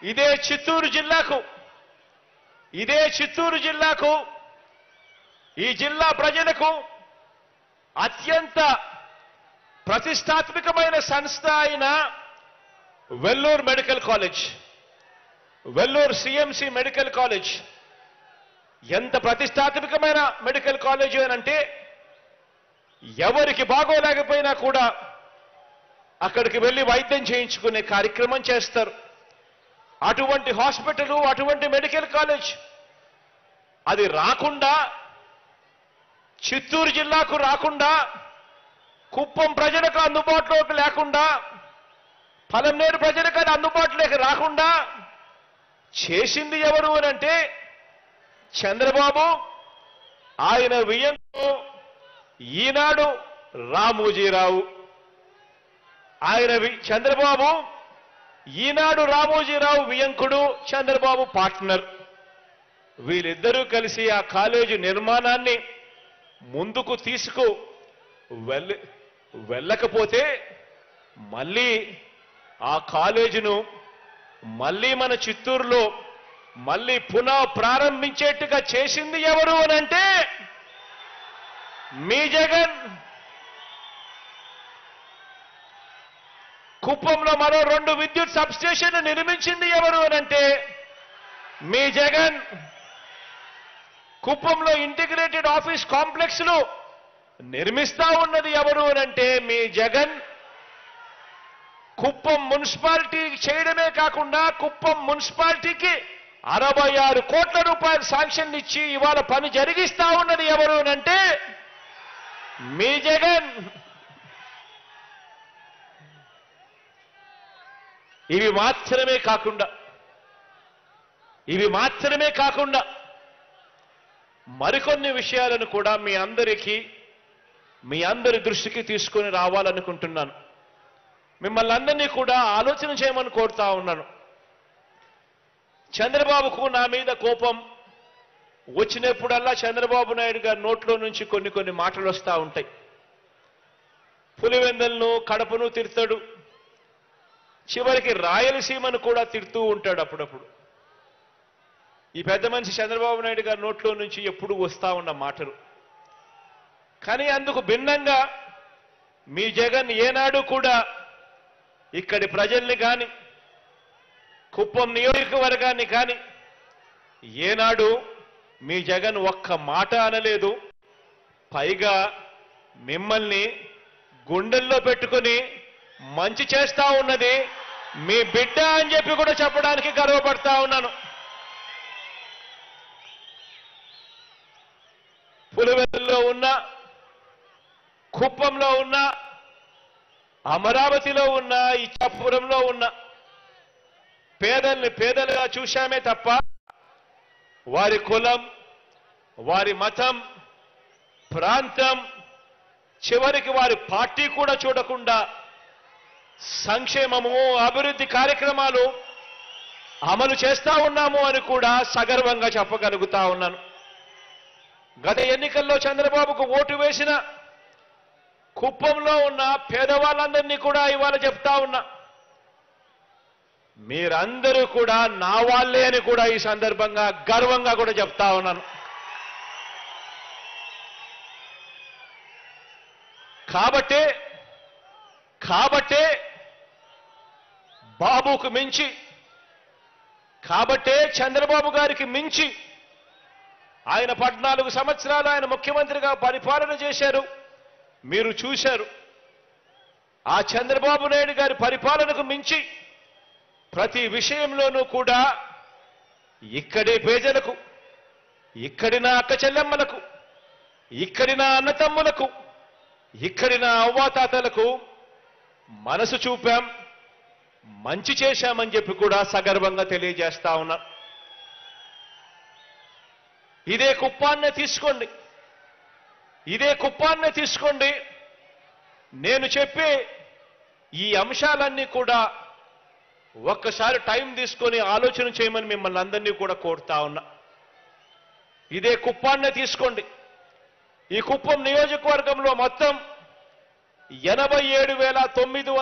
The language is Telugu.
ఇదే చిత్తూరు జిల్లాకు ఈ జిల్లా ప్రజలకు అత్యంత ప్రతిష్టాత్మకమైన సంస్థ అయిన Vellore medical college, Vellore CMC medical college ఎంత ప్రతిష్టాత్మకమైన మెడికల్ కాలేజ్ అంటే ఎవరికి బాగోలేకపోయినా కూడా అక్కడికి వెళ్లి వైద్యం చేయించుకునే కార్యక్రమం చేస్తారు. అటువంటి హాస్పిటల్, అటువంటి మెడికల్ కాలేజ్ అది రాకుండా, చిత్తూరు జిల్లాకు రాకుండా, కుప్పం ప్రజలకు అందుబాటులోకి లేకుండా, పలమనేరు ప్రజలకు అది అందుబాటులోకి రాకుండా చేసింది ఎవరు అనంటే చంద్రబాబు, ఆయన వియ్యంకుడు ఈనాడు రామోజీరావు. చంద్రబాబు ఈనాడు రామోజీరావు వియ్యంకుడు, చంద్రబాబు పార్ట్నర్. వీళ్ళిద్దరూ కలిసి ఆ కాలేజీ నిర్మాణాన్ని ముందుకు వెళ్ళకపోతే మళ్ళీ ఆ కాలేజీను మళ్ళీ మన చిత్తూరులో మళ్ళీ పునః ప్రారంభించేట్టుగా చేసింది ఎవరు అనంటే మీ జగన్. కుప్పంలో మరో 2 విద్యుత్ సబ్స్టేషన్లు నిర్మించింది ఎవరు అనంటే మీ జగన్. కుప్పంలో ఇంటిగ్రేటెడ్ ఆఫీస్ కాంప్లెక్స్లు నిర్మిస్తా ఉన్నది ఎవరు అనంటే మీ జగన్. కుప్పం మున్సిపాలిటీ చేయడమే కాకుండా కుప్పం మున్సిపాలిటీకి 66 కోట్ల రూపాయలు శాంక్షన్ ఇచ్చి ఇవాళ పని జరిగిస్తా ఉన్నది ఎవరు అనంటే మీ జగన్. ఇవి మాత్రమే కాకుండా మరికొన్ని విషయాలను కూడా మీ అందరి దృష్టికి తీసుకొని రావాలనుకుంటున్నాను. మిమ్మల్ని అందరినీ కూడా ఆలోచన చేయమని కోరుతా ఉన్నాను. చంద్రబాబుకు నా మీద కోపం వచ్చినప్పుడల్లా చంద్రబాబు నాయుడు గారి నోట్లో నుంచి కొన్ని మాటలు వస్తూ ఉంటాయి. పులివెందులను, కడపను తిడతాడు, చివరికి రాయలసీమను కూడా తిడుతూ ఉంటాడు అప్పుడప్పుడు. ఈ పెద్ద మనిషి చంద్రబాబు నాయుడు గారి నోట్లో నుంచి ఎప్పుడు వస్తా ఉన్న మాటలు. కానీ అందుకు భిన్నంగా మీ జగన్ ఏనాడు కూడా ఇక్కడి ప్రజల్ని కానీ, కుప్పం నియోజకవర్గాన్ని కానీ ఏనాడు మీ జగన్ ఒక్క మాట అనలేదు. పైగా మిమ్మల్ని గుండెల్లో పెట్టుకుని మంచి చేస్తా ఉన్నది మీ బిడ్డ అని చెప్పి కూడా చెప్పడానికి గర్వపడతా ఉన్నాను. పులివెందుల్లో ఉన్న, కుప్పంలో ఉన్న, అమరావతిలో ఉన్న, ఇచ్చాపురంలో ఉన్న పేదల్ని పేదలుగా చూశామే తప్ప వారి కులం, వారి మతం, ప్రాంతం, చివరికి వారి పార్టీ కూడా చూడకుండా సంక్షేమము, అభివృద్ధి కార్యక్రమాలు అమలు చేస్తా ఉన్నాము అని కూడా సగర్వంగా చెప్పగలుగుతా ఉన్నాను. గత ఎన్నికల్లో చంద్రబాబుకు ఓటు వేసిన కుప్పంలో ఉన్న పేదవాళ్ళందరినీ కూడా ఇవాళ చెప్తా ఉన్నా, మీరందరూ కూడా నా వాళ్ళే అని కూడా ఈ సందర్భంగా గర్వంగా కూడా చెప్తా ఉన్నాను. కాబట్టే బాబుకు మించి, కాబట్టే చంద్రబాబు గారికి మించి ఆయన 14 సంవత్సరాలు ఆయన ముఖ్యమంత్రిగా పరిపాలన చేశారు. మీరు చూశారు. ఆ చంద్రబాబు నాయుడు గారి పరిపాలనకు మించి ప్రతి విషయంలోనూ కూడా ఇక్కడి పేదలకు, ఇక్కడి నా అక్క చెల్లెమ్మలకు, ఇక్కడి నా అన్నతమ్ములకు, ఇక్కడి నా అవ్వాతాతలకు మనసు చూపాం, మంచి చేశామని చెప్పి కూడా సగర్వంగా తెలియజేస్తా ఉన్నా. ఇదే కుప్పాన్నే తీసుకోండి. నేను చెప్పే ఈ అంశాలన్నీ కూడా ఒక్కసారి టైం తీసుకొని ఆలోచన చేయమని మిమ్మల్ని అందరినీ కూడా కోరుతా ఉన్నా. ఇదే కుప్పాన్నే తీసుకోండి. ఈ కుప్పం నియోజకవర్గంలో మొత్తం 87,900